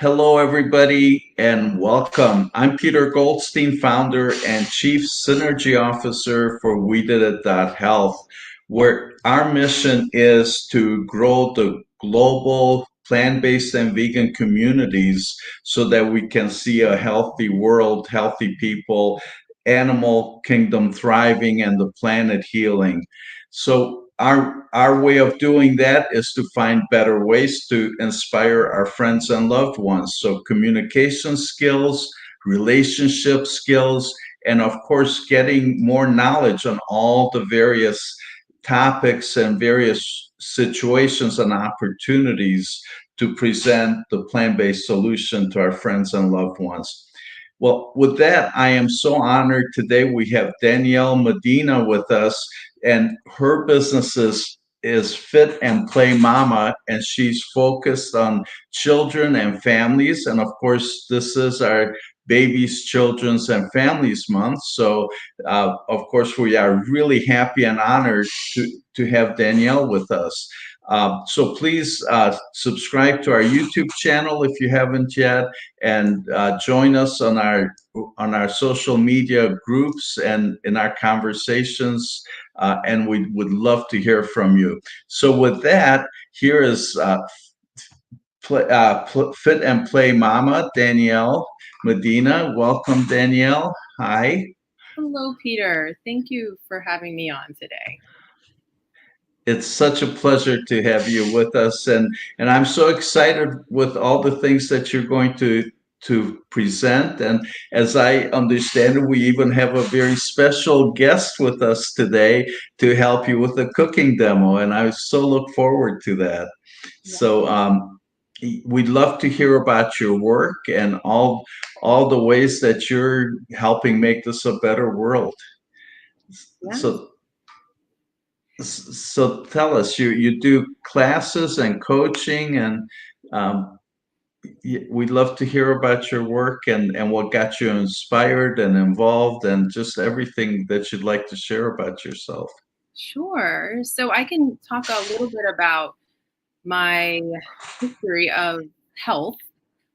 Hello, everybody, and welcome. I'm Peter Goldstein, founder and Chief Synergy Officer for We Did It Health, where our mission is to grow the global plant-based and vegan communities so that we can see a healthy world, healthy people, animal kingdom thriving, and the planet healing. So our way of doing that is to find better ways to inspire our friends and loved ones. So communication skills, relationship skills, and of course getting more knowledge on all the various topics and various situations and opportunities to present the plant-based solution to our friends and loved ones. Well, with that, I am so honored today. We have Danielle Medina with us, and her business is Fit and Play Mama, and she's focused on children and families. And of course, this is our Babies, Children's, and Families Month. So, of course, we are really happy and honored to have Danielle with us. So please subscribe to our YouTube channel if you haven't yet, and join us on our social media groups and in our conversations. And we would love to hear from you. So with that, here is Fit and Play Mama, Danielle Medina. Welcome, Danielle. Hi. Hello, Peter. Thank you for having me on today. It's such a pleasure to have you with us, and I'm so excited with all the things that you're going to present. And as I understand it, we even have a very special guest with us today to help you with the cooking demo, and I so look forward to that. Yeah. So we'd love to hear about your work and all the ways that you're helping make this a better world. Yes. So so tell us, you do classes and coaching, and um, we'd love to hear about your work and what got you inspired and involved, and just everything that you'd like to share about yourself. Sure. So I can talk a little bit about my history of health.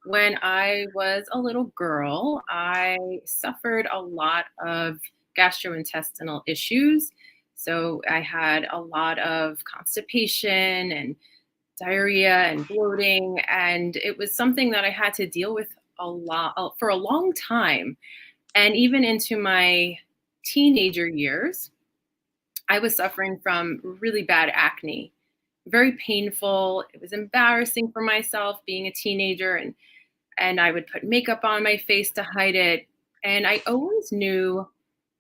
When I was a little girl, I suffered a lot of gastrointestinal issues. So I had a lot of constipation and diarrhea and bloating, and it was something that I had to deal with a lot for a long time. And even into my teenager years, I was suffering from really bad acne, very painful. It was embarrassing for myself being a teenager, and I would put makeup on my face to hide it. And I always knew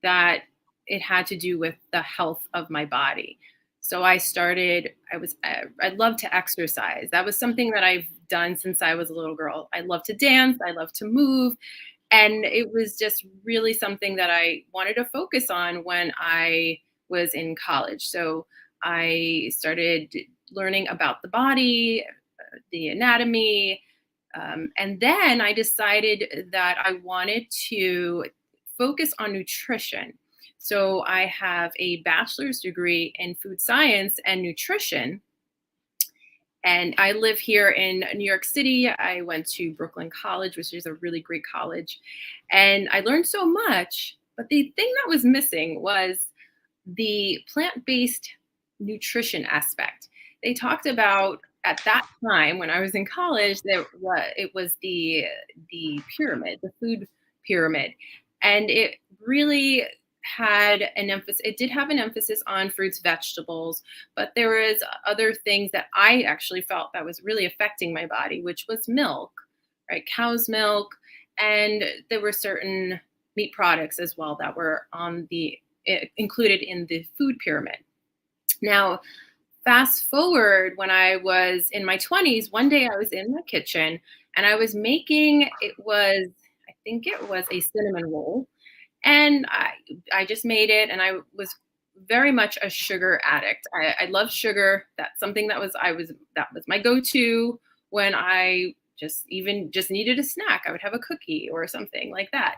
that it had to do with the health of my body. So I love to exercise. That was something that I've done since I was a little girl. I love to dance, I love to move. And it was just really something that I wanted to focus on when I was in college. So I started learning about the body, the anatomy, and then I decided that I wanted to focus on nutrition. So I have a bachelor's degree in food science and nutrition. And I live here in New York City. I went to Brooklyn College, which is a really great college. And I learned so much. But the thing that was missing was the plant-based nutrition aspect. They talked about at that time when I was in college that it was the pyramid, the food pyramid, and it really had an emphasis. It did have an emphasis on fruits, vegetables, but there was other things that I actually felt that was really affecting my body, which was milk, right? Cow's milk, and there were certain meat products as well that were on the included in the food pyramid. Now, fast forward when I was in my 20s, one day I was in the kitchen and I was making, I think it was a cinnamon roll. And I just made it, and I was very much a sugar addict. I love sugar. That's something that was my go-to when I just needed a snack. I would have a cookie or something like that.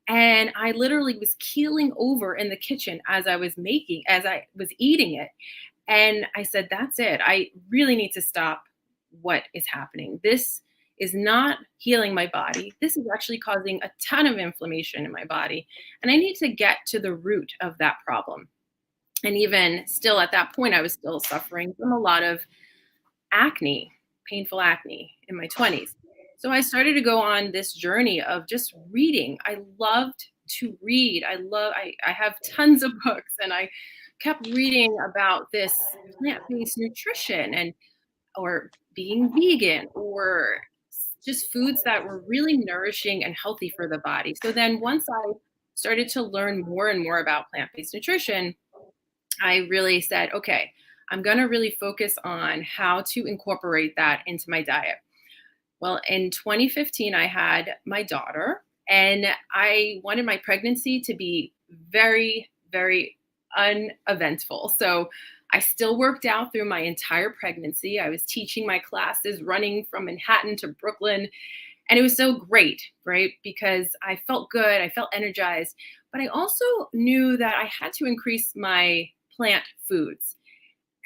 And I literally was keeling over in the kitchen as I was eating it. And I said, that's it. I really need to stop what is happening. This is not healing my body. This is actually causing a ton of inflammation in my body. And I need to get to the root of that problem. And even still at that point, I was still suffering from a lot of acne, painful acne in my 20s. So I started to go on this journey of just reading. I loved to read. I have tons of books, and I kept reading about this plant-based nutrition and or being vegan or just foods that were really nourishing and healthy for the body. So then once I started to learn more and more about plant-based nutrition, I really said, okay, I'm going to really focus on how to incorporate that into my diet. Well, in 2015, I had my daughter, and I wanted my pregnancy to be very, very uneventful. So I still worked out through my entire pregnancy. I was teaching my classes, running from Manhattan to Brooklyn. And it was so great, right? Because I felt good, I felt energized, but I also knew that I had to increase my plant foods.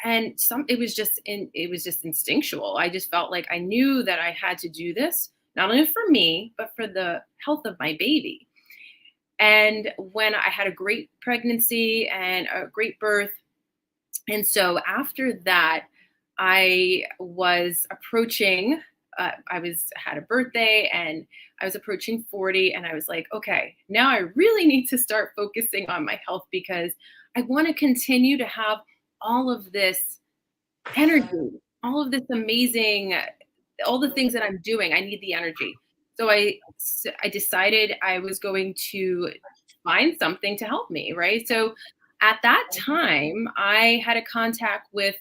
And it was just instinctual. I just felt like I knew that I had to do this, not only for me, but for the health of my baby. And when I had a great pregnancy and a great birth, and so after that, I was approaching, had a birthday and I was approaching 40, and I was like, okay, now I really need to start focusing on my health because I want to continue to have all of this energy, all of this amazing, all the things that I'm doing. I need the energy. So I decided I was going to find something to help me, right? So at that time, I had a contact with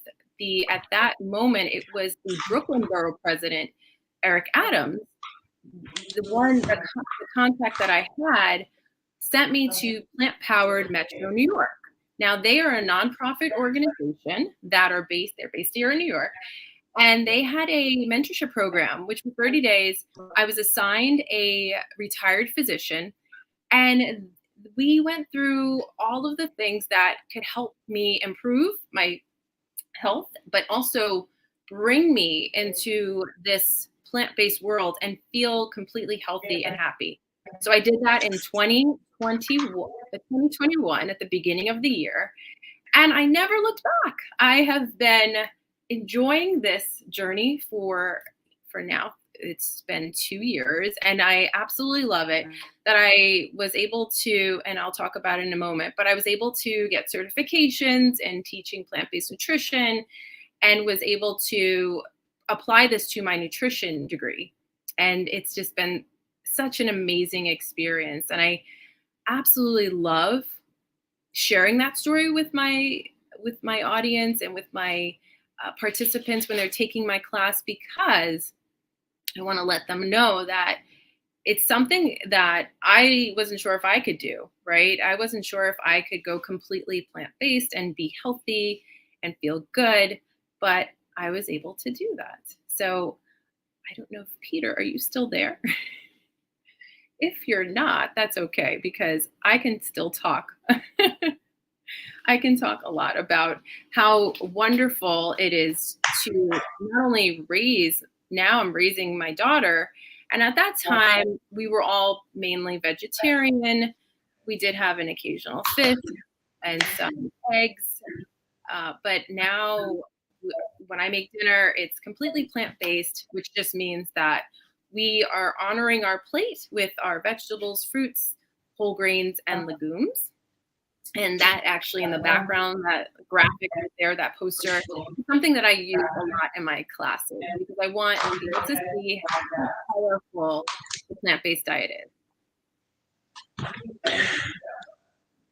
at that moment, it was the Brooklyn Borough president, Eric Adams. The contact that I had sent me to Plant Powered Metro New York. Now they are a nonprofit organization they're based here in New York. And they had a mentorship program, which for 30 days, I was assigned a retired physician. And we went through all of the things that could help me improve my health, but also bring me into this plant-based world and feel completely healthy and happy. So I did that in 2021 at the beginning of the year, and I never looked back. I have been enjoying this journey for now. It's been 2 years, and I absolutely love it that I was able to, and I'll talk about it in a moment, but I was able to get certifications in teaching plant-based nutrition and was able to apply this to my nutrition degree. And it's just been such an amazing experience. And I absolutely love sharing that story with my audience and with my participants when they're taking my class, because I want to let them know that it's something that I wasn't sure if I could do, right? I wasn't sure if I could go completely plant-based and be healthy and feel good, but I was able to do that. So I don't know if Peter, are you still there? If you're not, that's okay, because I can still talk. I can talk a lot about how wonderful it is to not only now I'm raising my daughter. And at that time, we were all mainly vegetarian. We did have an occasional fish and some eggs. But now when I make dinner, it's completely plant-based, which just means that we are honoring our plate with our vegetables, fruits, whole grains, and legumes. And that actually in the background, that graphic right there, that poster, is something that I use a lot in my classes because I want people to see how powerful the plant-based diet is.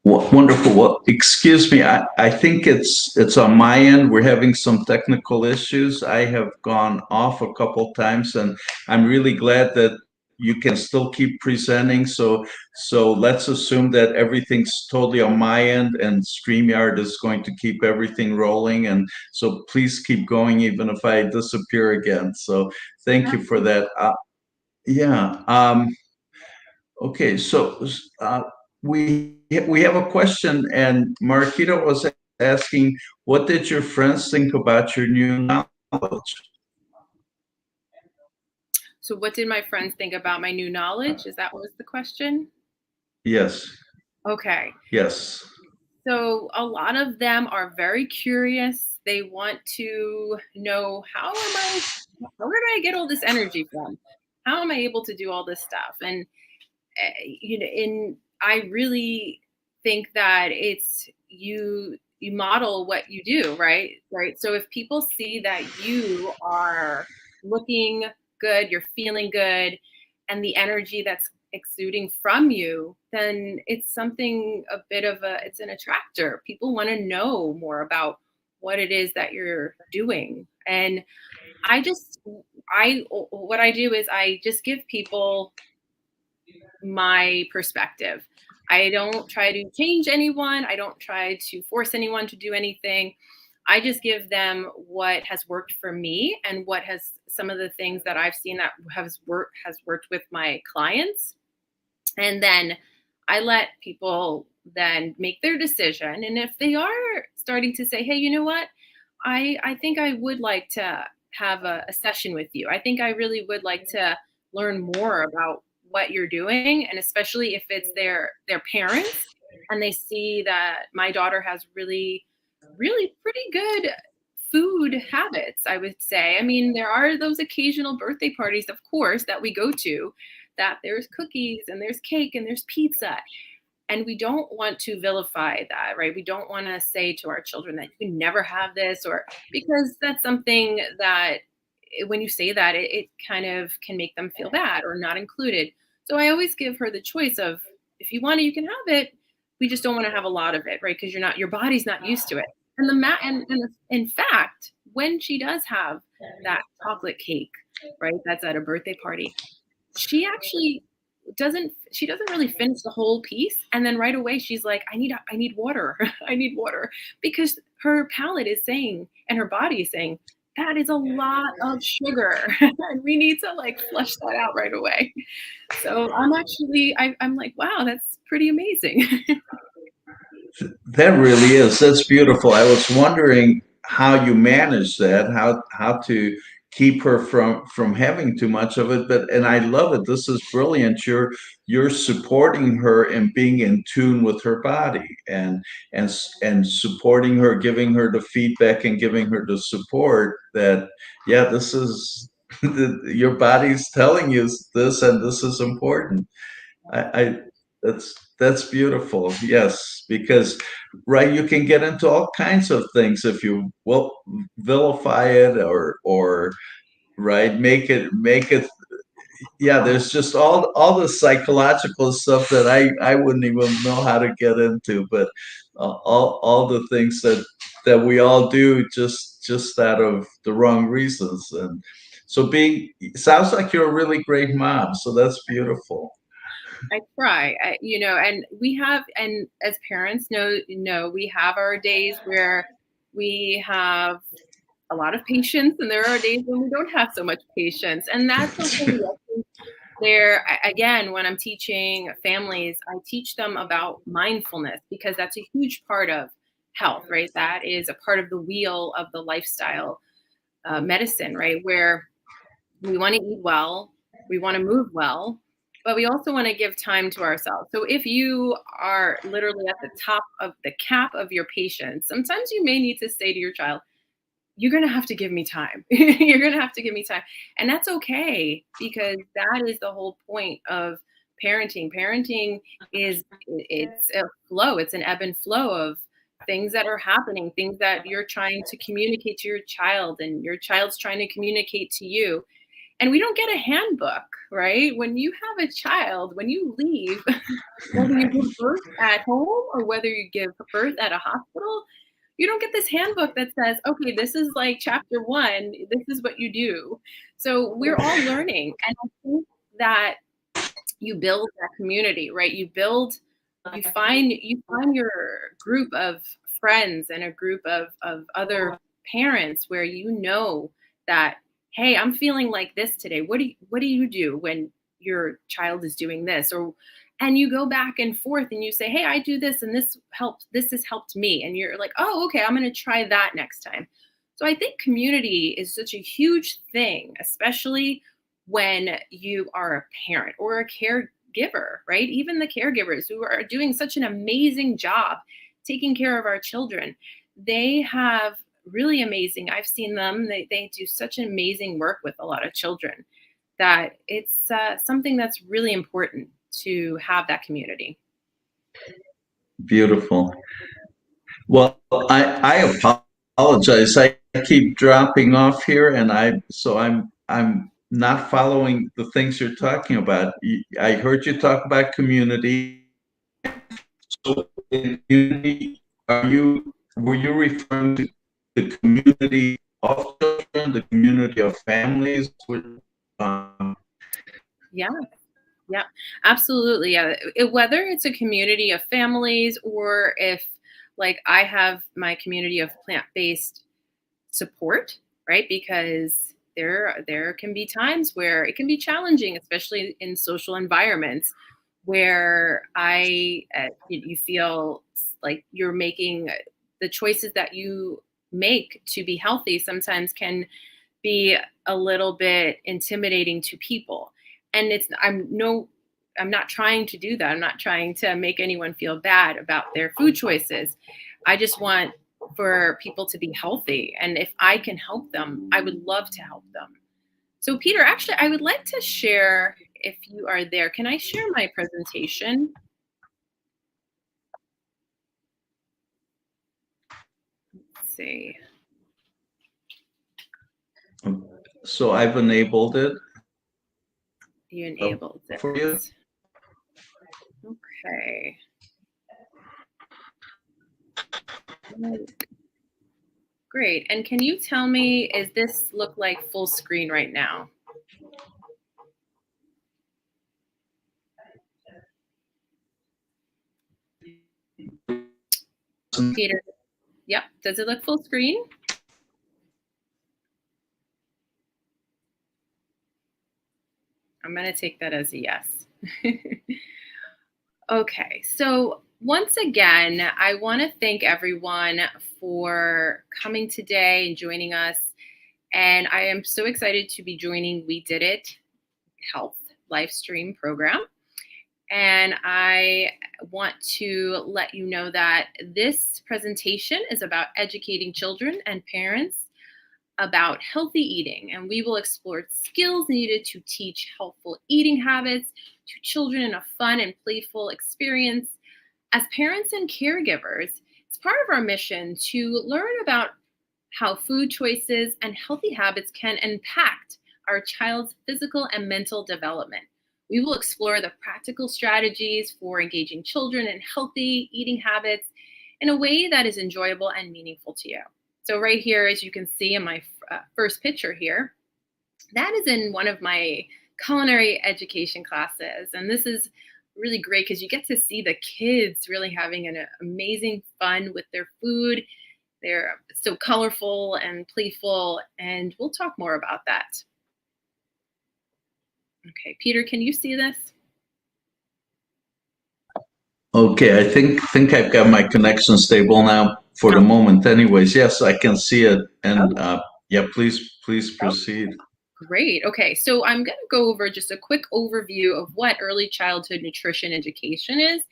Wonderful. Well, excuse me. I think it's on my end. We're having some technical issues. I have gone off a couple times, and I'm really glad that you can still keep presenting. So let's assume that everything's totally on my end, and StreamYard is going to keep everything rolling. And so please keep going, even if I disappear again. So thank you for that. Yeah. Okay, so we have a question, and Marquita was asking, what did your friends think about your new knowledge? So what did my friends think about my new knowledge? Is that what was the question? Yes, Okay. yes. So a lot of them are very curious. They want to know, where do I get all this energy from? How am I able to do all this stuff? And I really think that it's you model what you do, right. So if people see that you are looking good, you're feeling good, and the energy that's exuding from you, then it's something a bit of a it's an attractor. People want to know more about what it is that you're doing. And I just I what I do is I just give people my perspective. I don't try to change anyone. I don't try to force anyone to do anything. I just give them what has worked for me and what has some of the things that I've seen that has worked with my clients. And then I let people then make their decision. And if they are starting to say, hey, you know what? I think I would like to have a session with you. I think I really would like to learn more about what you're doing. And especially if it's their parents and they see that my daughter has really, really pretty good food habits, I would say. I mean, there are those occasional birthday parties, of course, that we go to, that there's cookies and there's cake and there's pizza. And we don't want to vilify that, right? We don't want to say to our children that you can never have this, or because that's something that when you say that, it kind of can make them feel bad or not included. So I always give her the choice of, if you want it, you can have it. We just don't want to have a lot of it, right? Because your body's not used to it. And and in fact, when she does have that chocolate cake, right, that's at a birthday party, she actually doesn't really finish the whole piece, and then right away she's like, I need water. I need water, because her palate is saying and her body is saying that is a lot of sugar and we need to like flush that out right away. So I'm like, wow, that's pretty amazing. That really is. That's beautiful. I was wondering how you manage that, how to keep her from having too much of it. But and I love it. This is brilliant. You're supporting her and being in tune with her body and supporting her, giving her the feedback and giving her the support that yeah, this is your body's telling you this and this is important. I that's beautiful. Yes, because right, you can get into all kinds of things if you will vilify it or right make it. Yeah, there's just all the psychological stuff that I wouldn't even know how to get into, but all the things that we all do just out of the wrong reasons. And so being sounds like you're a really great mom, so that's beautiful. I try, and and as parents know, we have our days where we have a lot of patience, and there are days when we don't have so much patience, and that's okay. I think again, when I'm teaching families, I teach them about mindfulness, because that's a huge part of health, right? That is a part of the wheel of the lifestyle medicine, right? Where we want to eat well, we want to move well, but we also want to give time to ourselves. So if you are literally at the top of the cap of your patience, sometimes you may need to say to your child, you're going to have to give me time. You're going to have to give me time. And that's okay, because that is the whole point of parenting. Parenting it's a flow, it's an ebb and flow of things that are happening, things that you're trying to communicate to your child and your child's trying to communicate to you. And we don't get a handbook, right? When you have a child, when you leave, whether you give birth at home or whether you give birth at a hospital, you don't get this handbook that says, okay, this is like chapter one, this is what you do. So we're all learning. And I think that you build that community, right? You find your group of friends and a group of other parents where you know that, hey, I'm feeling like this today. What do you do when your child is doing this? Or and you go back and forth and you say, hey, I do this and this has helped me. And you're like, oh, okay, I'm gonna try that next time. So I think community is such a huge thing, especially when you are a parent or a caregiver, right? Even the caregivers who are doing such an amazing job taking care of our children, they have really amazing, I've seen them, they do such amazing work with a lot of children that it's something that's really important to have that community. Beautiful. Well, I apologize. I keep dropping off here, and I'm not following the things you're talking about. I heard you talk about community. So in community, were you referring to the community of children, the community of families? Um, Yeah. Yeah, absolutely. Yeah. Whether it's a community of families or if, like, I have my community of plant-based support, right? Because there can be times where it can be challenging, especially in social environments where you feel like you're making the choices that you make to be healthy sometimes can be a little bit intimidating to people. And I'm not trying to do that. I'm not trying to make anyone feel bad about their food choices. I just want for people to be healthy. And if I can help them, I would love to help them. So, Peter, actually, I would like to share, if you are there, can I share my presentation? Let's see. so I've enabled it You enabled it. for you. Okay. Great. And can you tell me, is this look like full screen right now? Peter, yep. Does it look full screen? I'm going to take that as a yes. Okay. So once again, I want to thank everyone for coming today and joining us. And I am so excited to be joining We Did It Health live stream program. And I want to let you know that this presentation is about educating children and parents about healthy eating. And we will explore skills needed to teach healthful eating habits to children in a fun and playful experience. As parents and caregivers, it's part of our mission to learn about how food choices and healthy habits can impact our child's physical and mental development. We will explore the practical strategies for engaging children in healthy eating habits in a way that is enjoyable and meaningful to you. So right here, as you can see in my first picture here, that is in one of my culinary education classes. And this is really great because you get to see the kids really having an amazing fun with their food. They're so colorful and playful, and we'll talk more about that. Okay, Peter, can you see this? Okay, I think I've got my connection stable now for the moment. Anyways, yes, I can see it, and Oh, yeah, please oh, proceed. great. Okay, so I'm going to go over just a quick overview of what early childhood nutrition education is.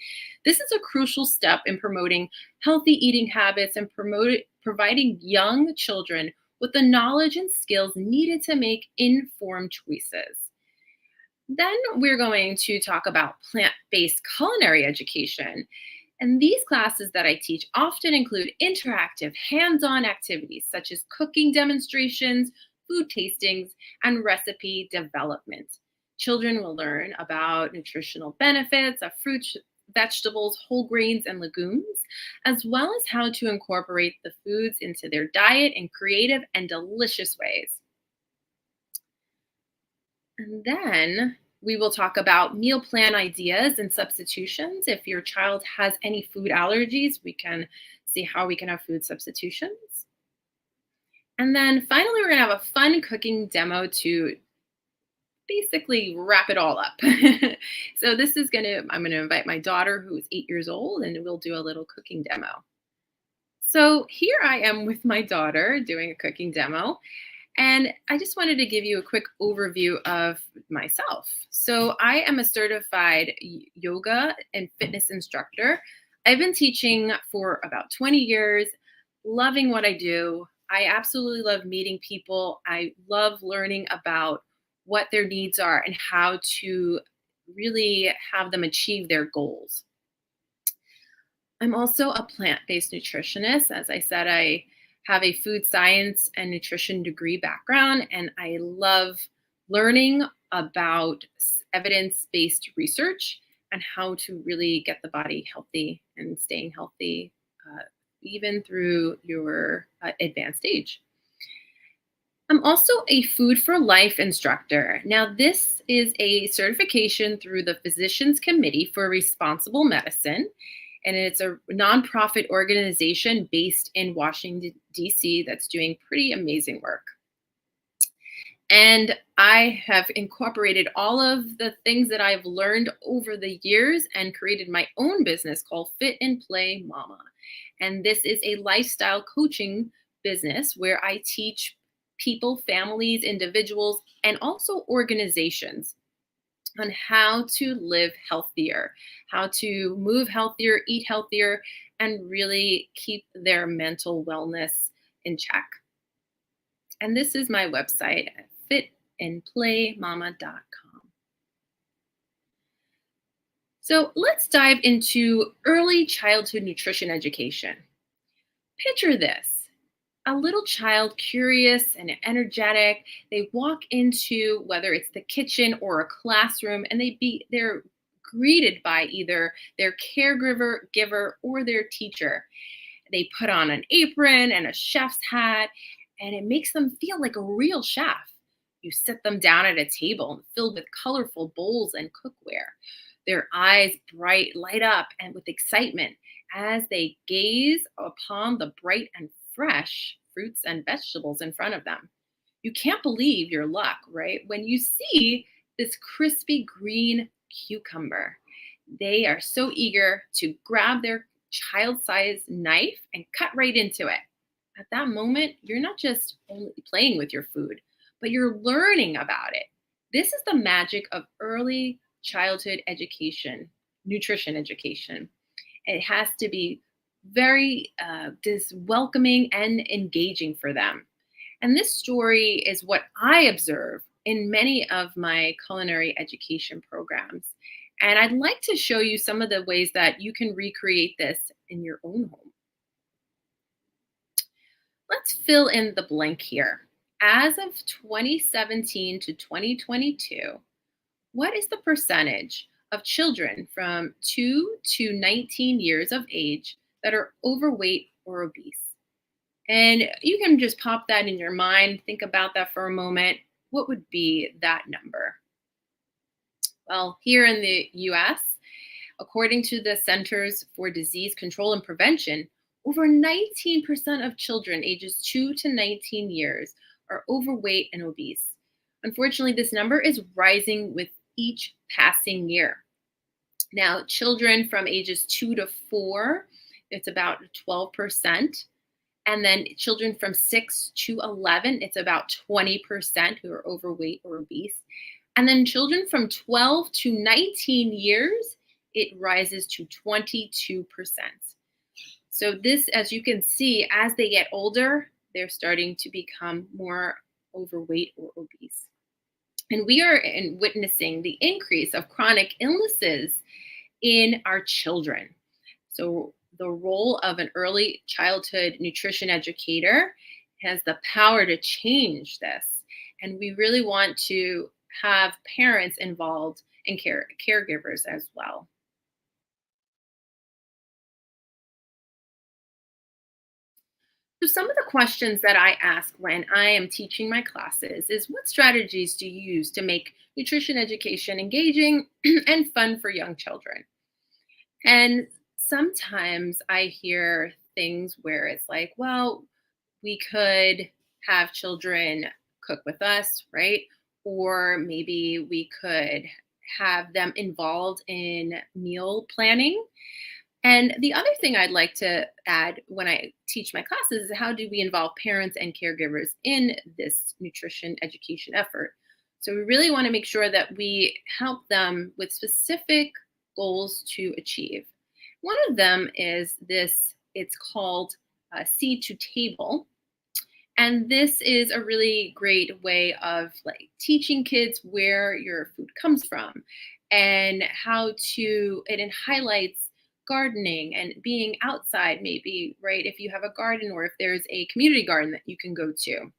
This is a crucial step in promoting healthy eating habits and providing young children with the knowledge and skills needed to make informed choices. Then we're going to talk about plant-based culinary education. And these classes that I teach often include interactive, hands-on activities such as cooking demonstrations, food tastings, and recipe development. Children will learn about nutritional benefits of fruits, vegetables, whole grains, and legumes, as well as how to incorporate the foods into their diet in creative and delicious ways. And then we will talk about meal plan ideas and substitutions. If your child has any food allergies, we can see how we can have food substitutions. And then finally, we're going to have a fun cooking demo to basically wrap it all up. So I'm going to invite my daughter who's 8 years old, and we'll do a little cooking demo. So here I am with my daughter doing a cooking demo. And I just wanted to give you a quick overview of myself. So, I am a certified yoga and fitness instructor. I've been teaching for about 20 years, loving what I do. I absolutely love meeting people. I love learning about what their needs are and how to really have them achieve their goals. I'm also a plant-based nutritionist. As I said, I have a food science and nutrition degree background, and I love learning about evidence-based research and how to really get the body healthy and staying healthy, uh, even through your advanced age. I'm also a Food for Life instructor. Now, this is a certification through the Physicians Committee for Responsible Medicine, and it's a nonprofit organization based in Washington, D.C., that's doing pretty amazing work. And I have incorporated all of the things that I've learned over the years and created my own business called Fit and Play Mama. And this is a lifestyle coaching business where I teach people, families, individuals, and also organizations on how to live healthier, how to move healthier, eat healthier, and really keep their mental wellness in check. And this is my website at fitandplaymama.com. So let's dive into early childhood nutrition education. Picture this: a little child, curious and energetic. They walk into whether it's the kitchen or a classroom, and they're greeted by either their caregiver giver or their teacher. They put on an apron and a chef's hat, and it makes them feel like a real chef. You sit them down at a table filled with colorful bowls and cookware. Their eyes light up and with excitement as they gaze upon the bright and fresh fruits and vegetables in front of them. You can't believe your luck, right? When you see this crispy green cucumber, they are so eager to grab their child sized knife and cut right into it. At that moment, you're not just only playing with your food, but you're learning about it. This is the magic of early childhood education, nutrition education. It has to be very welcoming and engaging for them. And this story is what I observe in many of my culinary education programs. And I'd like to show you some of the ways that you can recreate this in your own home. Let's fill in the blank here. As of 2017 to 2022, what is the percentage of children from 2 to 19 years of age that are overweight or obese? And you can just pop that in your mind, think about that for a moment. What would be that number? Well, here in the US, according to the Centers for Disease Control and Prevention, over 19% of children ages 2 to 19 years are overweight and obese. Unfortunately, this number is rising with each passing year. Now, children from ages 2 to 4, it's about 12%. And then children from 6 to 11, it's about 20% who are overweight or obese. And then children from 12 to 19 years, it rises to 22%. So this, as you can see, as they get older, they're starting to become more overweight or obese. And we are witnessing the increase of chronic illnesses in our children. So the role of an early childhood nutrition educator has the power to change this. And we really want to have parents involved and caregivers as well. So some of the questions that I ask when I am teaching my classes is, what strategies do you use to make nutrition education engaging and fun for young children? And sometimes I hear things where it's like, well, we could have children cook with us, right? Or maybe we could have them involved in meal planning. And the other thing I'd like to add when I teach my classes is how do we involve parents and caregivers in this nutrition education effort? So we really want to make sure that we help them with specific goals to achieve. One of them is this, it's called Seed to Table. And this is a really great way of like teaching kids where your food comes from and how to, and it highlights gardening and being outside, maybe, right? If you have a garden or if there's a community garden that you can go to.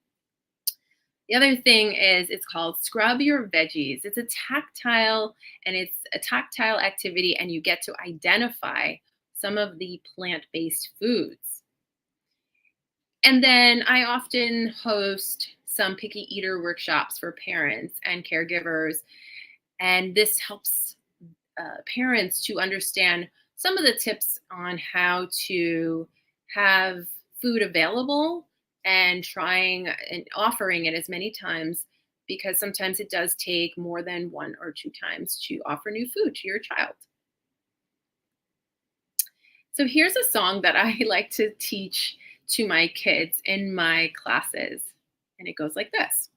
The other thing is it's called Scrub Your Veggies. It's a tactile and it's a tactile activity, and you get to identify some of the plant-based foods. And then I often host some picky eater workshops for parents and caregivers. And this helps parents to understand some of the tips on how to have food available and trying and offering it as many times, because sometimes it does take more than one or two times to offer new food to your child. So here's a song that I like to teach to my kids in my classes. And it goes like this.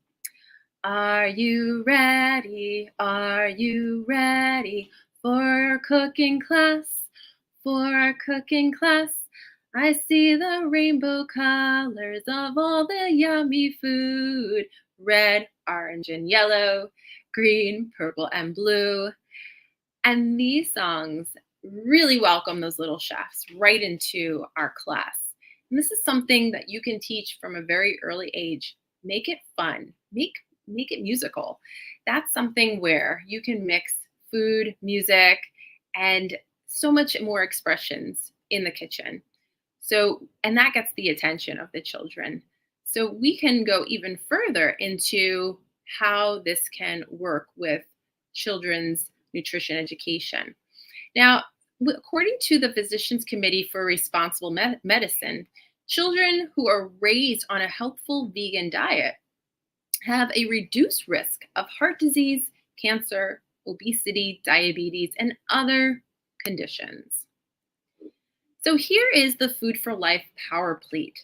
Are you ready? Are you ready for cooking class? For cooking class? I see the rainbow colors of all the yummy food. Red, orange, and yellow, green, purple, and blue. And these songs really welcome those little chefs right into our class. And this is something that you can teach from a very early age. Make it fun. Make it musical. That's something where you can mix food, music, and so much more expressions in the kitchen. So, and that gets the attention of the children. So we can go even further into how this can work with children's nutrition education. Now, according to the Physicians Committee for Responsible Medicine, children who are raised on a healthful vegan diet have a reduced risk of heart disease, cancer, obesity, diabetes, and other conditions. So here is the Food for Life Power Plate.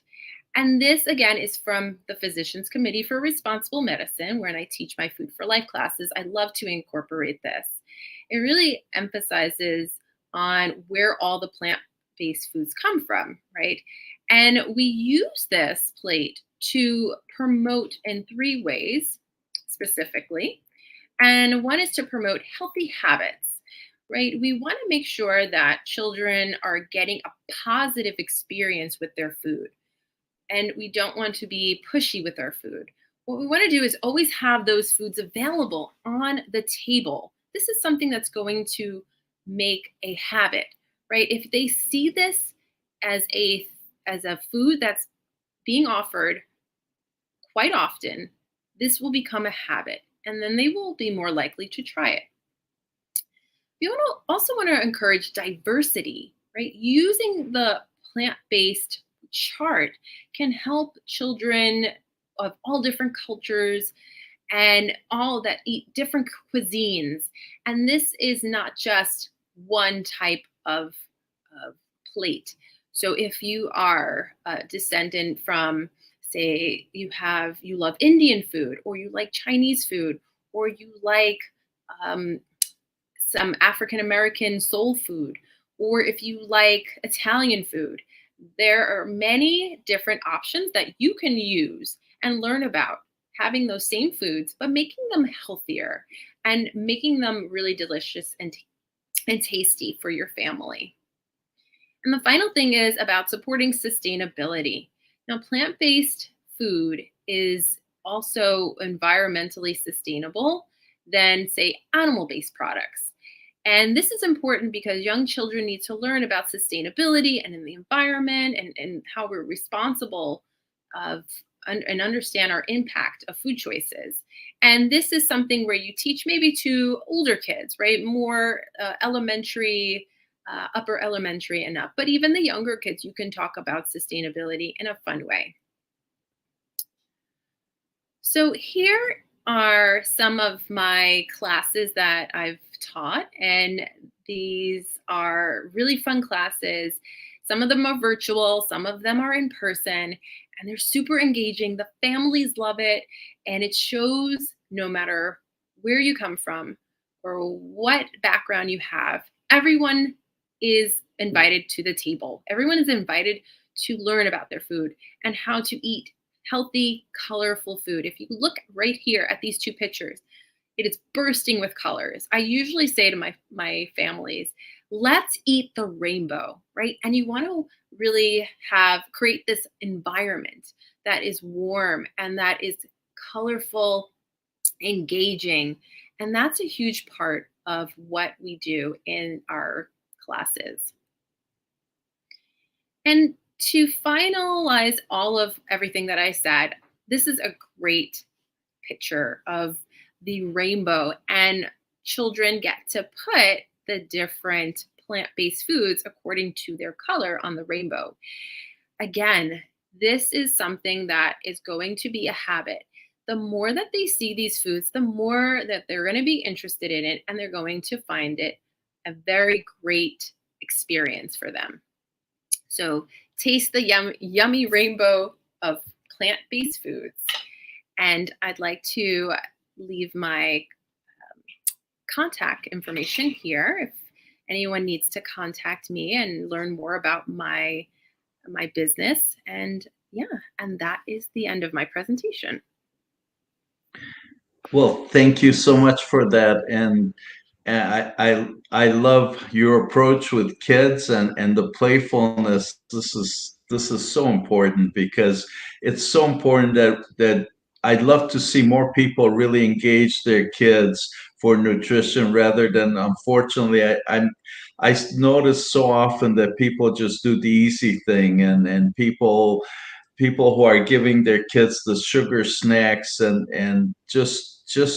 And this, again, is from the Physicians Committee for Responsible Medicine, where I teach my Food for Life classes. I love to incorporate this. It really emphasizes on where all the plant-based foods come from, right? And we use this plate to promote in three ways specifically. And one is to promote healthy habits, right? We want to make sure that children are getting a positive experience with their food. And we don't want to be pushy with our food. What we want to do is always have those foods available on the table. This is something that's going to make a habit, right? If they see this as a food that's being offered quite often, this will become a habit, and then they will be more likely to try it. We also want to encourage diversity, right? Using the plant-based chart can help children of all different cultures and all that eat different cuisines. And this is not just one type of plate. So if you are a descendant from, say, you love Indian food, or you like Chinese food, or you like some African American soul food, or if you like Italian food, there are many different options that you can use and learn about having those same foods, but making them healthier and making them really delicious and tasty for your family. And the final thing is about supporting sustainability. Now, plant-based food is also environmentally sustainable than, say, animal-based products. And this is important because young children need to learn about sustainability and in the environment, and how we're responsible of and understand our impact of food choices. And this is something where you teach maybe to older kids, right? More elementary, upper elementary and up. But even the younger kids, you can talk about sustainability in a fun way. So here are some of my classes that I've taught, and These are really fun classes. Some of them are virtual, some of them are in person, and they're super engaging. The families love it, and it shows no matter where you come from or what background you have, everyone is invited to the table. Everyone is invited to learn about their food and how to eat healthy, colorful food. If you look right here at these two pictures, it is bursting with colors. I usually say to my families, let's eat the rainbow, right? And you want to really have create this environment that is warm and that is colorful, engaging. And that's a huge part of what we do in our classes. And to finalize all of everything that I said, this is a great picture of the rainbow, and children get to put the different plant-based foods according to their color on the rainbow. Again, this is something that is going to be a habit. The more that they see these foods, the more that they're going to be interested in it, and they're going to find it a very great experience for them. So taste the yummy rainbow of plant-based foods. And I'd like to leave my contact information here if anyone needs to contact me and learn more about my business. And yeah, and that is the end of my presentation. Well, thank you so much for that, and I love your approach with kids and the playfulness. This is so important because it's so important that I'd love to see more people really engage their kids for nutrition rather than, unfortunately, I notice so often that people just do the easy thing, and people who are giving their kids the sugar snacks and just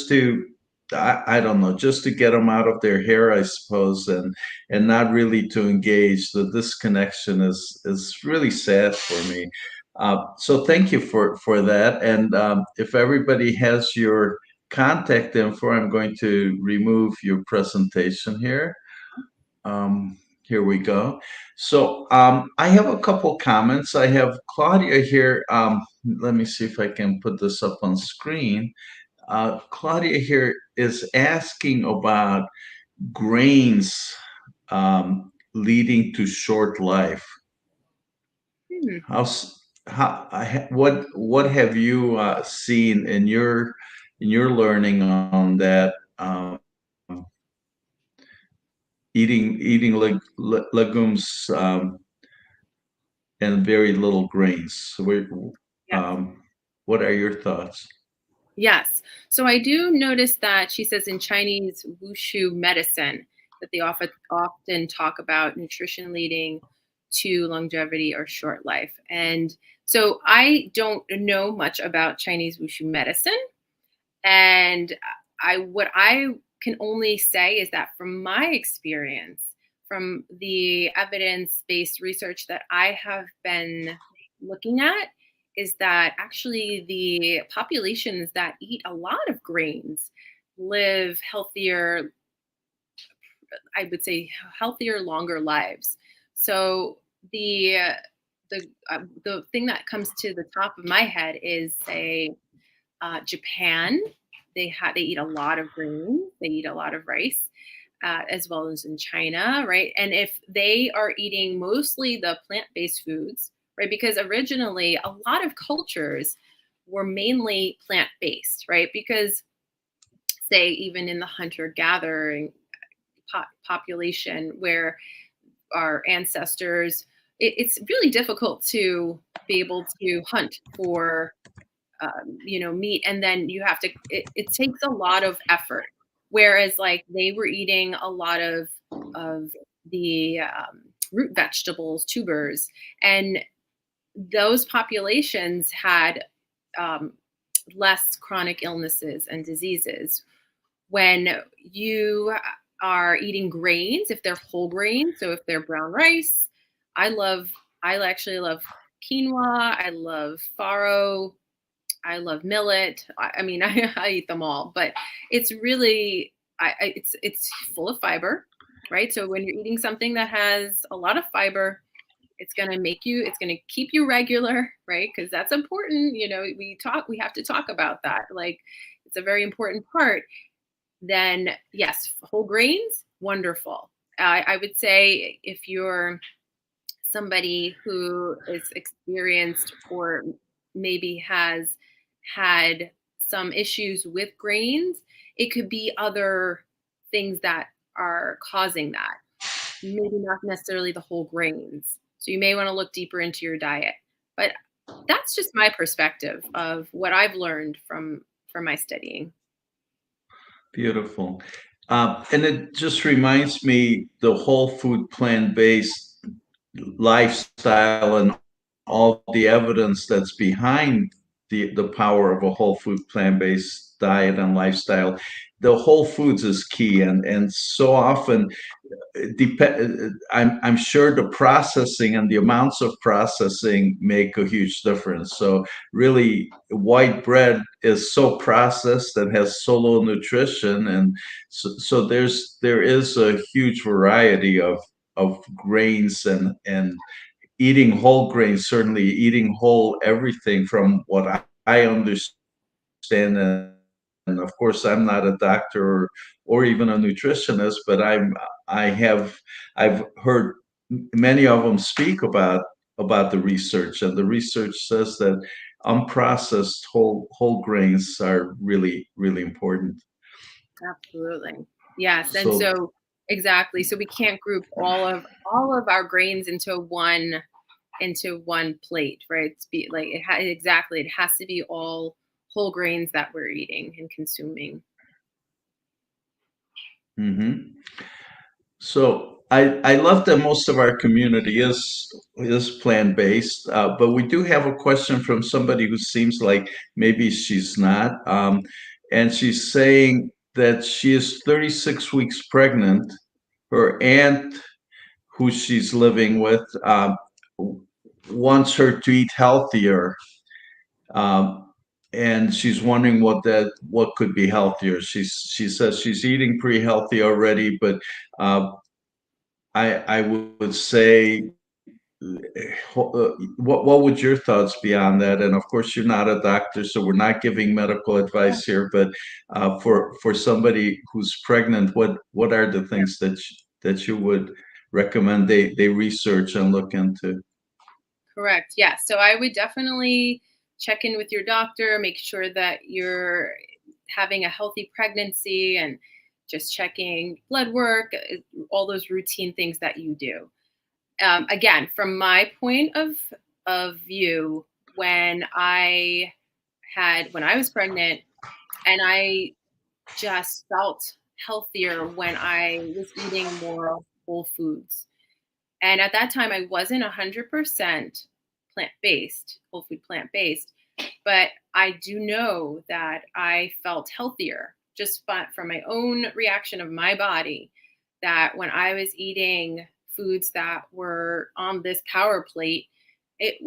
to, I don't know, just to get them out of their hair, I suppose, and not really to engage. The disconnection is really sad for me. So thank you for that. And if everybody has your contact info, I'm going to remove your presentation here. Here we go. So I have a couple comments. I have Claudia here. Let me see if I can put this up on screen. Claudia here is asking about grains leading to short life. Hmm. What have you seen in your learning on that? Eating legumes and very little grains. Yes. What are your thoughts? Yes. So I do notice that she says in Chinese wushu medicine that they often talk about nutrition leading to longevity or short life. And so I don't know much about Chinese wushu medicine. And what I can only say is that from my experience, from the evidence-based research that I have been looking at, is that actually the populations that eat a lot of grains live healthier, I would say healthier, longer lives. So the thing that comes to the top of my head is, say, Japan. They eat a lot of grains. They eat a lot of rice, as well as in China, right? And if they are eating mostly the plant-based foods, right? Because originally a lot of cultures were mainly plant-based, right? Because say even in the hunter-gathering population where our ancestors, it's really difficult to be able to hunt for meat, and then you have to. It takes a lot of effort. Whereas, like they were eating a lot of the root vegetables, tubers, and those populations had um, less chronic illnesses and diseases. When you are eating grains, if they're whole grains, so if they're brown rice, I love. I actually love quinoa. I love farro. I love millet. I mean, I eat them all, but it's really, it's full of fiber, right? So when you're eating something that has a lot of fiber, it's going to keep you regular, right? Because that's important. We have to talk about that. Like, it's a very important part. Then, yes, whole grains, wonderful. I would say if you're somebody who is experienced or maybe has had some issues with grains, it could be other things that are causing that. Maybe not necessarily the whole grains. So you may want to look deeper into your diet. But that's just my perspective of what I've learned from my studying. Beautiful. And it just reminds me the whole food plant-based lifestyle and all the evidence that's behind the power of a whole food plant-based diet and lifestyle. The whole foods is key, and so often I'm sure the processing and the amounts of processing make a huge difference. So really, white bread is so processed and has so little nutrition, and so there is a huge variety of grains and eating whole grains. Certainly, eating whole everything from what I understand, and of course I'm not a doctor or even a nutritionist, but I have I've heard many of them speak about the research, and the research says that unprocessed whole grains are really important. Absolutely. Yes. And So so exactly. So we can't group all of our grains into one plate, right? It's be like exactly. It has to be all whole grains that we're eating and consuming. mhm. So I love that most of our community is plant based, but we do have a question from somebody who seems like maybe she's not, and she's saying that she is 36 weeks pregnant. Her aunt, who she's living with, wants her to eat healthier, um, and she's wondering what could be healthier. She says she's eating pretty healthy already, but uh, I would say, what would your thoughts be on that? And of course, you're not a doctor, so we're not giving medical Yeah. advice here. But for somebody who's pregnant, what are the Yeah. things that you would recommend they research and look into? Correct. Yeah. So I would definitely check in with your doctor, make sure that you're having a healthy pregnancy and just checking blood work, all those routine things that you do. Again, from my point of view, when I was pregnant, and I just felt healthier when I was eating more whole foods. And at that time, I wasn't 100% plant based, whole food plant based, but I do know that I felt healthier just from my own reaction of my body. That when I was eating foods that were on this power plate, it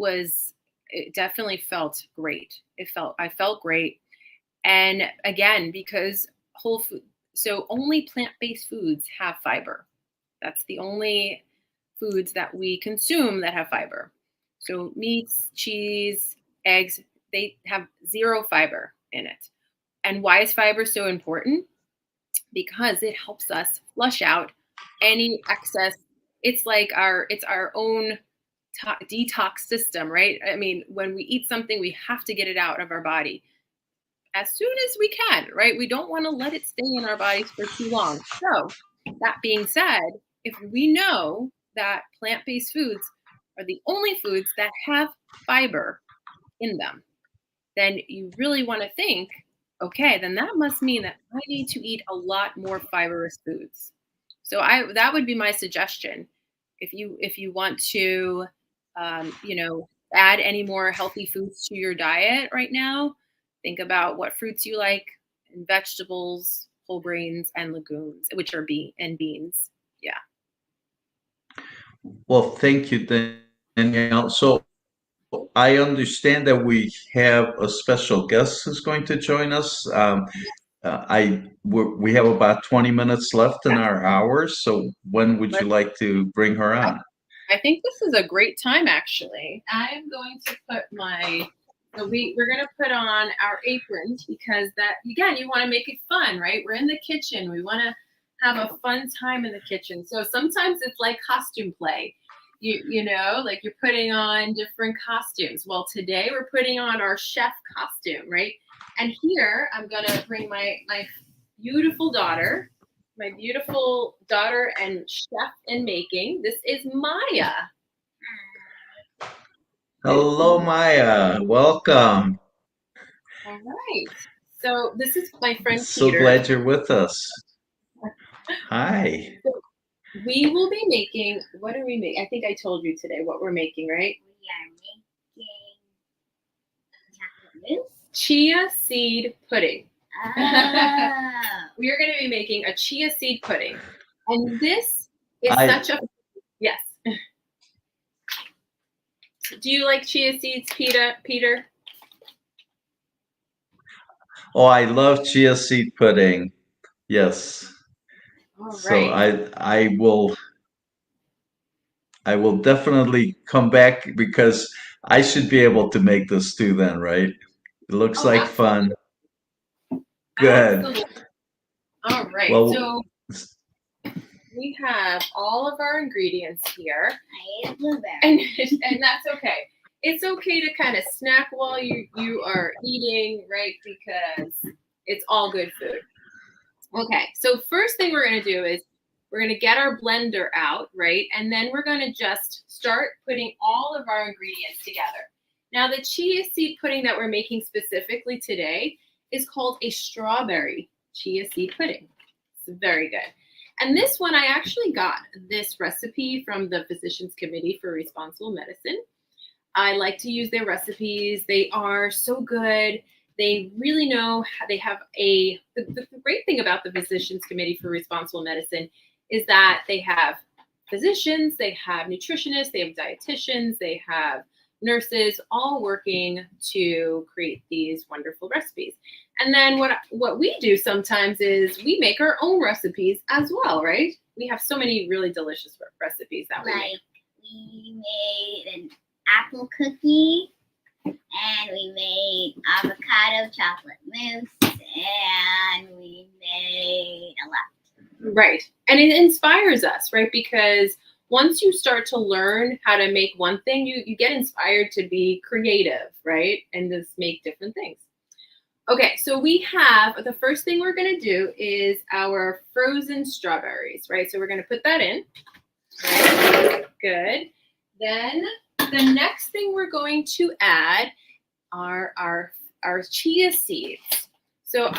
definitely felt great. I felt great. And again, because whole food, so only plant based foods have fiber. That's the only foods that we consume that have fiber. So meats, cheese, eggs, they have zero fiber in it. And why is fiber so important? Because it helps us flush out any excess. It's our own detox system, right? I mean, when we eat something, we have to get it out of our body as soon as we can, right? We don't want to let it stay in our bodies for too long. So, that being said, if we know that plant based foods are the only foods that have fiber in them, then you really want to think, okay, then that must mean that I need to eat a lot more fibrous foods. So that would be my suggestion. If you want to, add any more healthy foods to your diet right now, think about what fruits you like, and vegetables, whole grains, and legumes, which are beans. Yeah. Well, thank you, Danielle. So I understand that we have a special guest who's going to join us. we have about 20 minutes left in our hours. So when would you Let's, like to bring her on? I think this is a great time, actually. I'm going to put we're going to put on our aprons because that, again, you want to make it fun, right? We're in the kitchen. We want to have a fun time in the kitchen. So sometimes it's like costume play. You know, like you're putting on different costumes. Well, today we're putting on our chef costume, right? And here I'm going to bring my beautiful daughter, and chef in making. This is Maya. Hello, Maya. Welcome. All right. So this is my friend So Peter. glad you're with us. Hi. So we will be making, what are we making? I think I told you today what we're making, right? We are making chocolate mousse. Chia seed pudding. Oh. We are going to be making a chia seed pudding. And this is yes. Do you like chia seeds, Peter? Oh, I love chia seed pudding. Yes. All So right. I will definitely come back because I should be able to make this too then, right? It looks Oh, like absolutely. fun. Good. Absolutely. All right. Well, So we have all of our ingredients here. I ate a blueberry. And that's okay. It's okay to kind of snack while you are eating, right? Because it's all good food. Okay, so first thing we're going to do is we're going to get our blender out, right? And then we're going to just start putting all of our ingredients together. Now, the chia seed pudding that we're making specifically today is called a strawberry chia seed pudding. It's very good. And this one, I actually got this recipe from the Physicians Committee for Responsible Medicine. I like to use their recipes. They are so good. They really know how they have the great thing about the Physicians Committee for Responsible Medicine is that they have physicians, they have nutritionists, they have dietitians, they have nurses all working to create these wonderful recipes. And then what we do sometimes is we make our own recipes as well, right? We have so many really delicious recipes that we make. We made an apple cookie, and we made avocado chocolate mousse, and we made a lot. Right. And it inspires us, right? Because once you start to learn how to make one thing, you get inspired to be creative, right? And just make different things. Okay, so we have, the first thing we're going to do is our frozen strawberries, right? So we're going to put that in. Right? Good. Then the next thing we're going to add are our chia seeds. So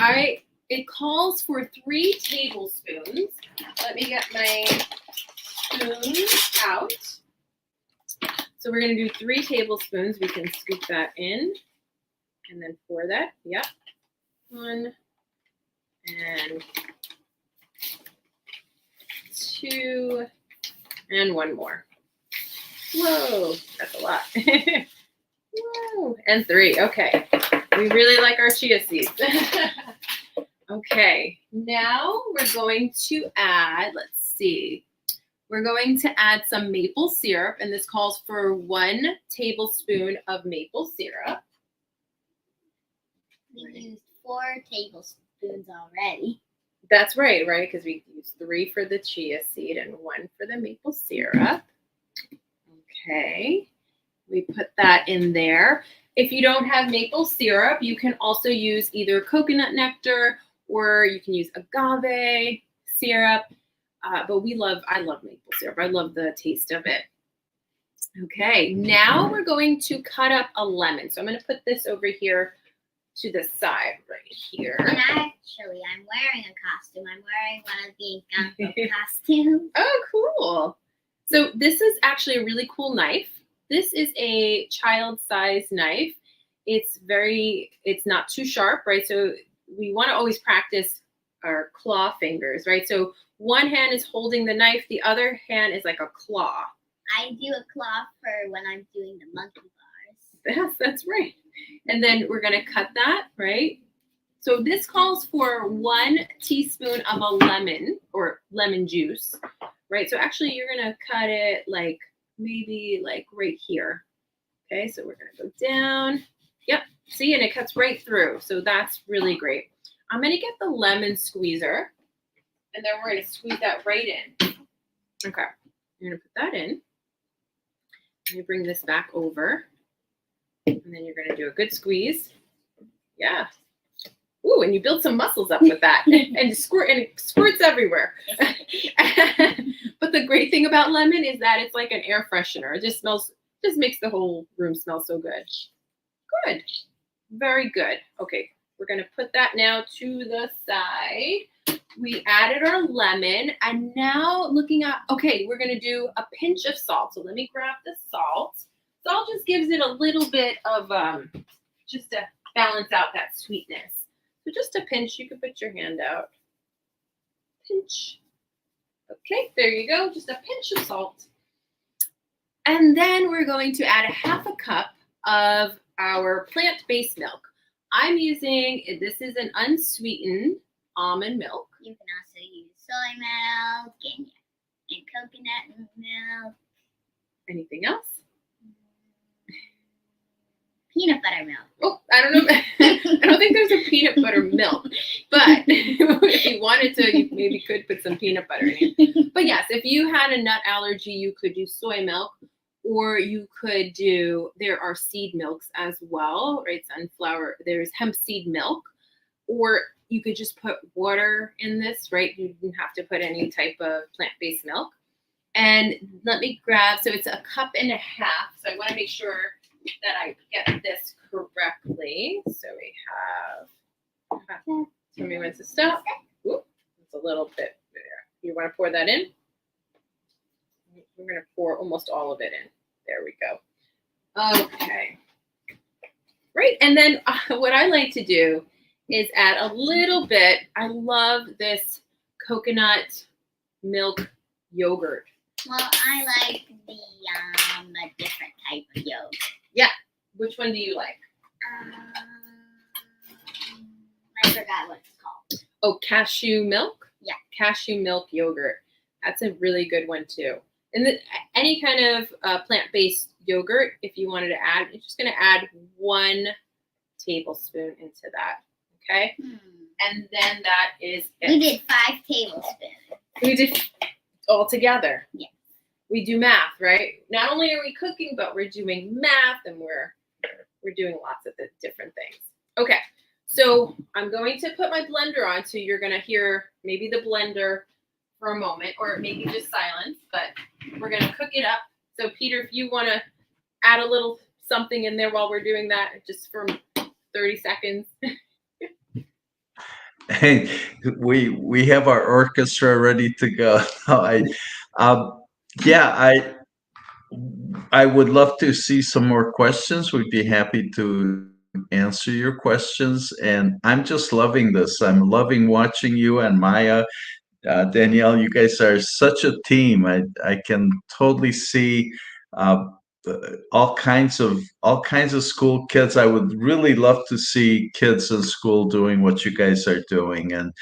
it calls for 3 tablespoons. Let me get my spoon out. So we're going to do 3 tablespoons. We can scoop that in and then pour that. Yep. 1 and 2 and 1 more. Whoa, that's a lot. Whoa, and 3. Okay. We really like our chia seeds. Okay, now we're going to add, let's see, we're going to add some maple syrup, and this calls for 1 tablespoon of maple syrup. We used 4 tablespoons already. That's right, because we used 3 for the chia seed and 1 for the maple syrup. Okay, we put that in there. If you don't have maple syrup, you can also use either coconut nectar or you can use agave syrup. But I love maple syrup. I love the taste of it. Okay, now we're going to cut up a lemon. So I'm going to put this over here to the side right here. And actually, I'm wearing a costume. I'm wearing one of the Encanto costumes. Oh, cool. So this is actually a really cool knife. This is a child-sized knife. It's not too sharp, right? So we want to always practice our claw fingers, right? So one hand is holding the knife, the other hand is like a claw. I do a claw for when I'm doing the monkey bars. Yes, that's right. And then we're going to cut that, right? So this calls for 1 teaspoon of a lemon or lemon juice, right? So actually you're going to cut it like maybe like right here. Okay, so we're going to go down. Yep, see, and it cuts right through. So that's really great. I'm going to get the lemon squeezer, and then we're going to squeeze that right in. Okay, you're going to put that in. You bring this back over, and then you're going to do a good squeeze. Yeah. Ooh, and you build some muscles up with that, and it squirts everywhere. But the great thing about lemon is that it's like an air freshener. It just makes the whole room smell so good. Good, very good. Okay, we're gonna put that now to the side. We added our lemon, and now looking at, okay, we're gonna do a pinch of salt. So let me grab the salt. Salt just gives it a little bit of, just to balance out that sweetness. So just a pinch, you can put your hand out. Pinch. Okay, there you go, just a pinch of salt. And then we're going to add a 1/2 cup of our plant-based milk. I'm using, this is an unsweetened almond milk. You can also use soy milk and coconut milk. Anything else? Peanut butter milk. Oh, I don't know. I don't think there's a peanut butter milk, but if you wanted to, you maybe could put some peanut butter in it. But yes, if you had a nut allergy, you could do soy milk, or you could do, there are seed milks as well, right? Sunflower, there's hemp seed milk, or you could just put water in this, right? You didn't have to put any type of plant-based milk. And let me grab, so it's 1.5 cups. So I want to make sure that I get this correctly. So we have, tell me when to stop. Oop, it's a little bit there. You want to pour that in? We're going to pour almost all of it in. There we go. Okay. Great. And then what I like to do is add a little bit. I love this coconut milk yogurt. Well, I like the a different type of yogurt. Yeah. Which one do you like? I forgot what it's called. Oh, cashew milk? Yeah. Cashew milk yogurt. That's a really good one too. And any kind of plant-based yogurt, if you wanted to add, you're just going to add 1 tablespoon into that. Okay? And then that is it. We did 5 tablespoons. We did all together. Yeah. We do math, right? Not only are we cooking, but we're doing math, and we're doing lots of the different things. Okay, so I'm going to put my blender on, so you're going to hear maybe the blender for a moment, or maybe just silence, but we're going to cook it up. So Peter, if you want to add a little something in there while we're doing that, just for 30 seconds. Hey, we have our orchestra ready to go. I would love to see some more questions. We'd be happy to answer your questions. And I'm just loving this. I'm loving watching you and Maya. Danielle, you guys are such a team. I can totally see all kinds of school kids. I would really love to see kids in school doing what you guys are doing, and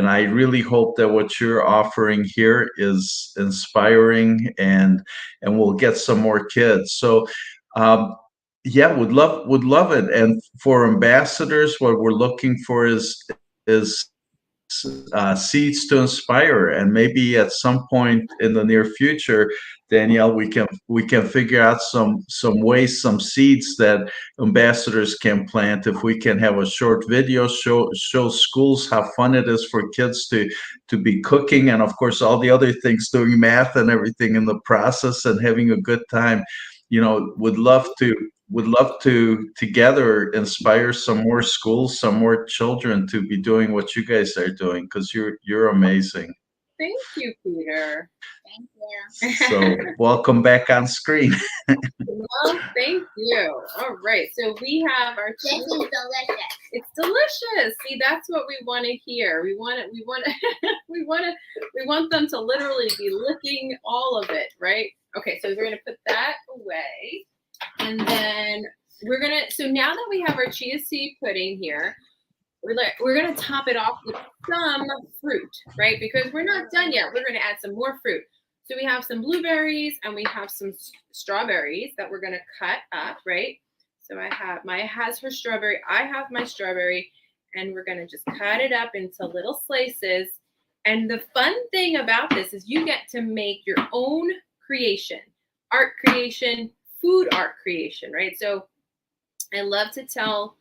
I really hope that what you're offering here is inspiring, and we'll get some more kids. So yeah, would love it. And for ambassadors, what we're looking for is seeds to inspire, and maybe at some point in the near future, Danielle, we can figure out some ways, some seeds that ambassadors can plant. If we can have a short video show schools how fun it is for kids to be cooking, and of course all the other things, doing math and everything in the process, and having a good time. Would love to together inspire some more schools, some more children to be doing what you guys are doing, because you're amazing. Thank you, Peter. Thank you. So welcome back on screen. Well, thank you. All right, so we have our This is delicious. It's delicious. See, that's what we want to hear. We want them to literally be licking all of it, right? Okay, so we're gonna put that away, and then so now that we have our chia seed pudding here, we're going to top it off with some fruit, right? Because we're not done yet. We're going to add some more fruit. So we have some blueberries and we have some strawberries that we're going to cut up, right? So Maya has her strawberry. I have my strawberry, and we're going to just cut it up into little slices. And the fun thing about this is you get to make your own creation, art creation, food art creation, right? So I love to tell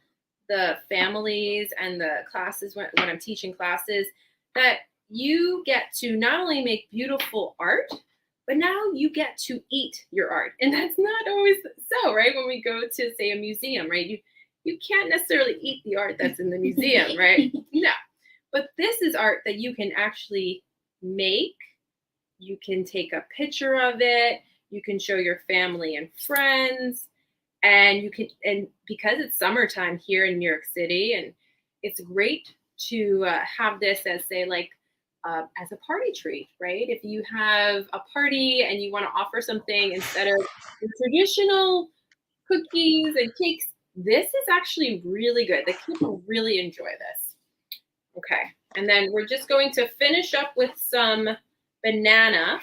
the families and the classes when I'm teaching classes that you get to not only make beautiful art, but now you get to eat your art. And that's not always so, right? When we go to, say, a museum, right? You can't necessarily eat the art that's in the museum, right? No. But this is art that you can actually make. You can take a picture of it. You can show your family and friends. And because it's summertime here in New York City, and it's great to have this as, say, like as a party treat, right? If you have a party and you want to offer something instead of the traditional cookies and cakes, this is actually really good. The kids will really enjoy this. Okay, and then we're just going to finish up with some banana,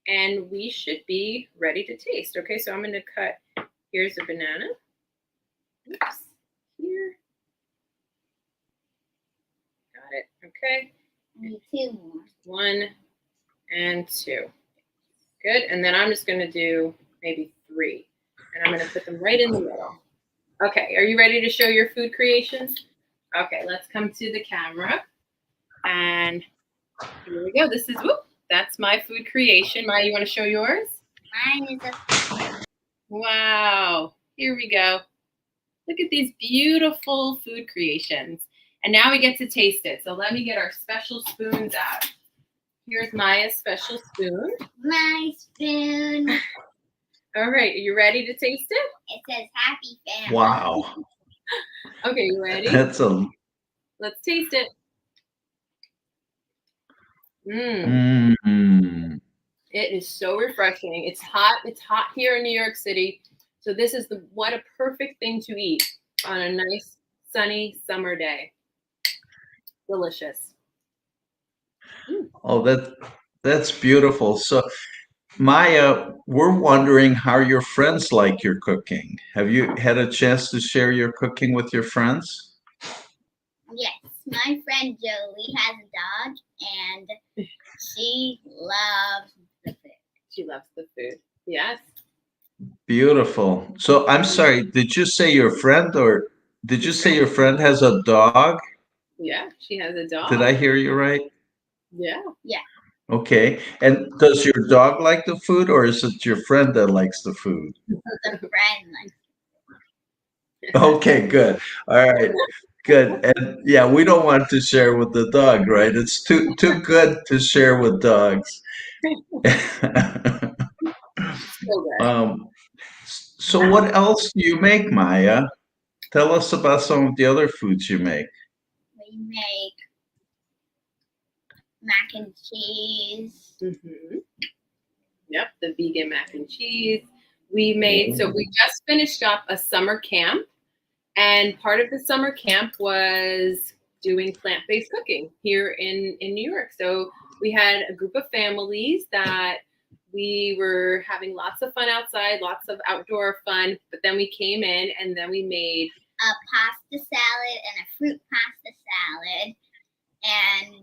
and we should be ready to taste. Okay, so I'm going to cut. Here's a banana. Oops, here. Got it. Okay. And 2 more. 1 and 2. Good. And then I'm just going to do maybe 3. And I'm going to put them right in the middle. Okay. Are you ready to show your food creations? Okay. Let's come to the camera. And here we go. That's my food creation. Maya, you want to show yours? Mine is a Wow. Here we go. Look at these beautiful food creations. And now we get to taste it. So let me get our special spoons out. Here's Maya's special spoon. my spoon. All right. Are you ready to taste it? It says happy family. Wow. Okay. You ready? That's a Let's taste it. It is so refreshing. It's hot. It's hot here in New York City. So this is what a perfect thing to eat on a nice sunny summer day. Delicious. Oh, that's beautiful. So, Maya, we're wondering how your friends like your cooking. Have you had a chance to share your cooking with your friends? Yes, my friend Jolie has a dog, and she loves the food. She loves the food. Yes. Beautiful. So, I'm sorry, did you say your friend or did you say your friend has a dog? Yeah, she has a dog. Did I hear you right? Yeah. Yeah. Okay. And does your dog like the food or is it your friend that likes the food? The friend likes Okay, good. All right. Good. And yeah, we don't want to share with the dog, right? It's too good to share with dogs. So good. So what else do you make, Maya? Tell us about some of the other foods you make. We make mac and cheese. Mm-hmm. Yep, the vegan mac and cheese. We just finished up a summer camp, and part of the summer camp was doing plant-based cooking here in New York. So we had a group of families that we were having lots of fun outside, lots of outdoor fun, but then we came in and then we made a pasta salad and a fruit pasta salad and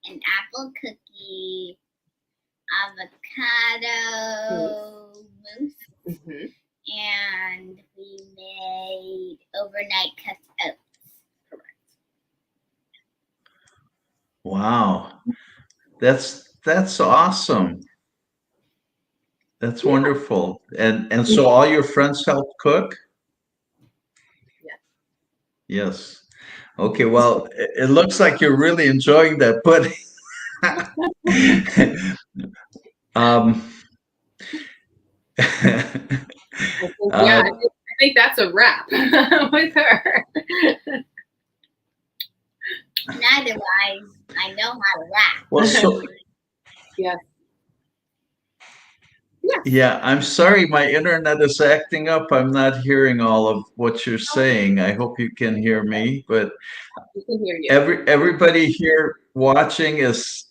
an apple cookie, avocado mousse, and we made overnight cut oats. Correct. Wow. That's awesome. That's wonderful. And so all your friends help cook? Yes. Okay, well, it looks like you're really enjoying that pudding. Yeah, I think that's a wrap with her. Otherwise, I know how to rap. Well, so Yes. Yeah, I'm sorry, my internet is acting up. I'm not hearing all of what you're saying. I hope you can hear me, but We can hear you. everybody here watching is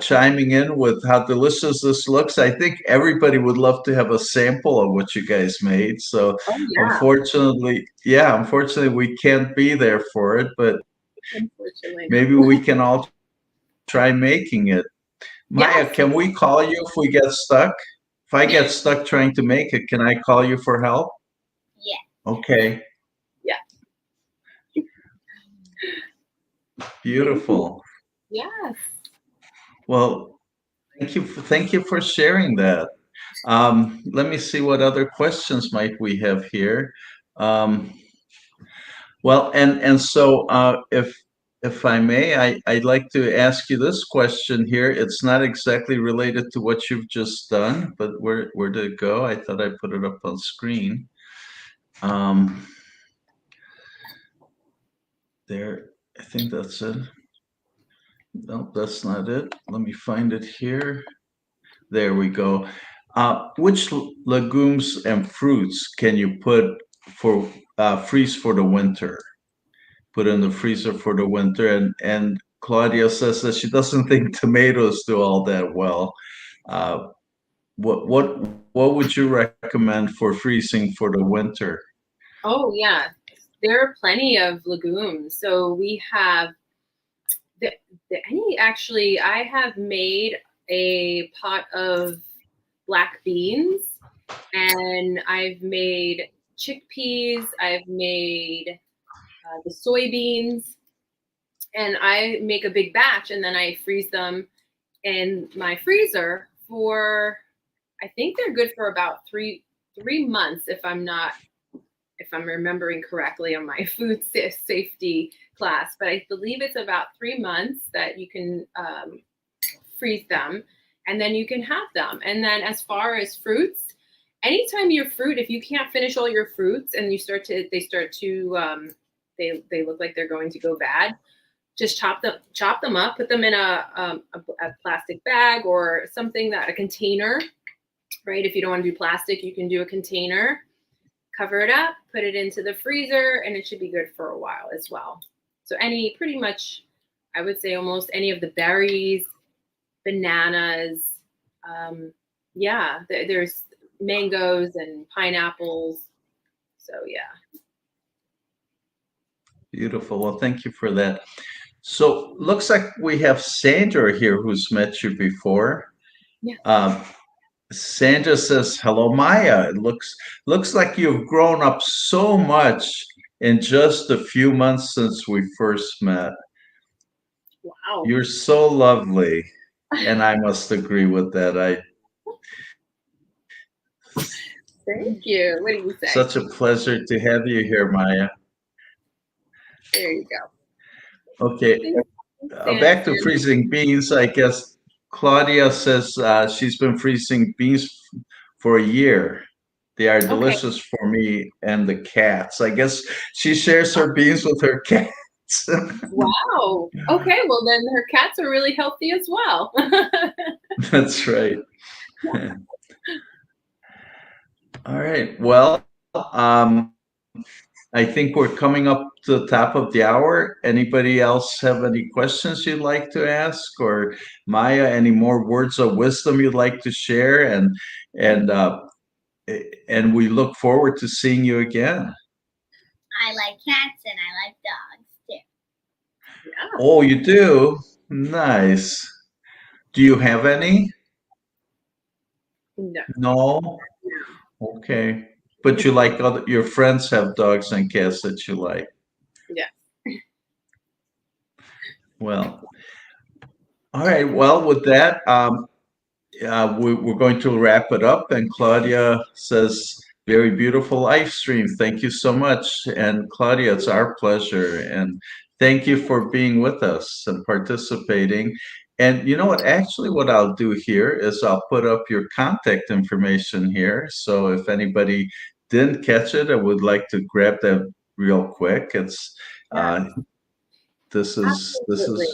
chiming in with how delicious this looks. I think everybody would love to have a sample of what you guys made. So Oh yeah, unfortunately we can't be there for it, but unfortunately. maybe we can all try making it. Maya, Yes. can we call you if we get stuck? If I get stuck trying to make it, can I call you for help? Yeah. Okay, Yeah. Thank you. beautiful. Yes. Well, thank you for sharing that. Let me see what other questions might we have here. Um, well, and so if I may, I'd like to ask you this question here. It's not exactly related to what you've just done, but where did it go? I thought I put it up on screen. Um, there, I think that's it. No, that's not it. Let me find it here. There we go. Which legumes and fruits can you put for freeze for the winter? Put in the freezer for the winter, and Claudia says that she doesn't think tomatoes do all that well. Uh, what would you recommend for freezing for the winter? Oh yeah. There are plenty of legumes. So we have any actually. I have made a pot of black beans, and I've made chickpeas. I've made the soybeans, and I make a big batch, and then I freeze them in my freezer for. I think they're good for about three months if I'm remembering correctly on my food safety class, but I believe it's about 3 months that you can freeze them, and then you can have them. And then as far as fruits, anytime your fruit, if you can't finish all your fruits and they look like they're going to go bad, just chop them up, put them in a plastic bag or something, that a container, right? If you don't want to do plastic, you can do a container, cover it up, put it into the freezer, and it should be good for a while as well. So pretty much, I would say almost any of the berries, bananas, yeah, there's mangoes and pineapples. So yeah. Beautiful. Well, thank you for that. So looks like we have Sandra here who's met you before. Yeah. Sandra says, "Hello, Maya. It looks like you've grown up so much in just a few months since we first met. Wow. You're so lovely." And I must agree with that. Thank you. What do you say? Such a pleasure to have you here, Maya. There you go. Okay, back to freezing beans. I guess Claudia says she's been freezing beans for a year. They are Okay. delicious for me and the cats. I guess she shares her beans with her cats. Wow. Okay. Well, then her cats are really healthy as well. That's right. All right. Well, I think we're coming up to the top of the hour. Anybody else have any questions you'd like to ask, or Maya, any more words of wisdom you'd like to share? And and we look forward to seeing you again. I like cats and I like dogs too. Yeah. Oh, you do? Nice. Do you have any? No. No? Okay. But you like your friends have dogs and cats that you like. Yeah. Well, all right. Well, with that, we're going to wrap it up. And Claudia says, very beautiful live stream. Thank you so much. And Claudia, it's our pleasure. And thank you for being with us and participating. And you know what? Actually, what I'll do here is I'll put up your contact information here. So if anybody didn't catch it, I would like to grab that real quick. It's Yeah. uh, this is Absolutely.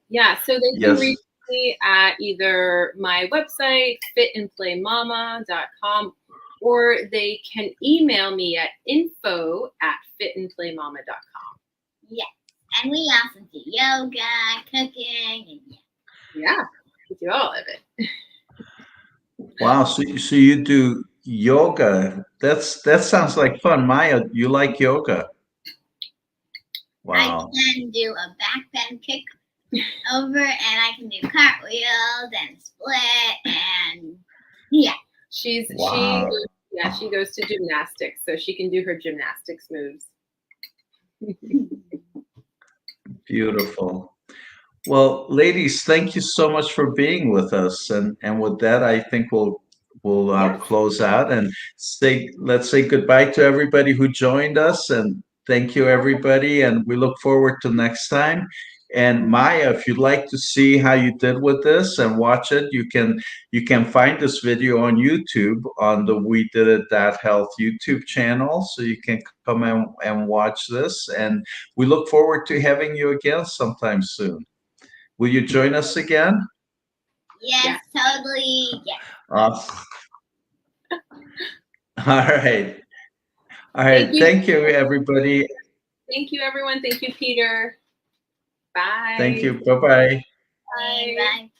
Yeah. So they can reach yes. me at either my website, fitandplaymama.com, or they can email me at info@fitandplaymama.com. Yes. And we also do yoga, cooking, and Yeah, we do all of it. Wow, so you do yoga. That sounds like fun. Maya, you like yoga? I Wow. can do a back bend kick over, and I can do cartwheels and split, and yeah. Wow. She goes to gymnastics, so she can do her gymnastics moves. Beautiful. Well, ladies, thank you so much for being with us. And with that, I think we'll Yes. close out and let's say goodbye to everybody who joined us, and thank you everybody. And we look forward to next time. And Maya, if you'd like to see how you did with this and watch it, you can find this video on YouTube on the We Did It That Health YouTube channel. So you can come and watch this. And we look forward to having you again sometime soon. Will you join us again? Yes, totally. Yes. Awesome. All right. All right. Thank you, everybody. Thank you, everyone. Thank you, Peter. Bye. Thank you. Bye-bye. Bye.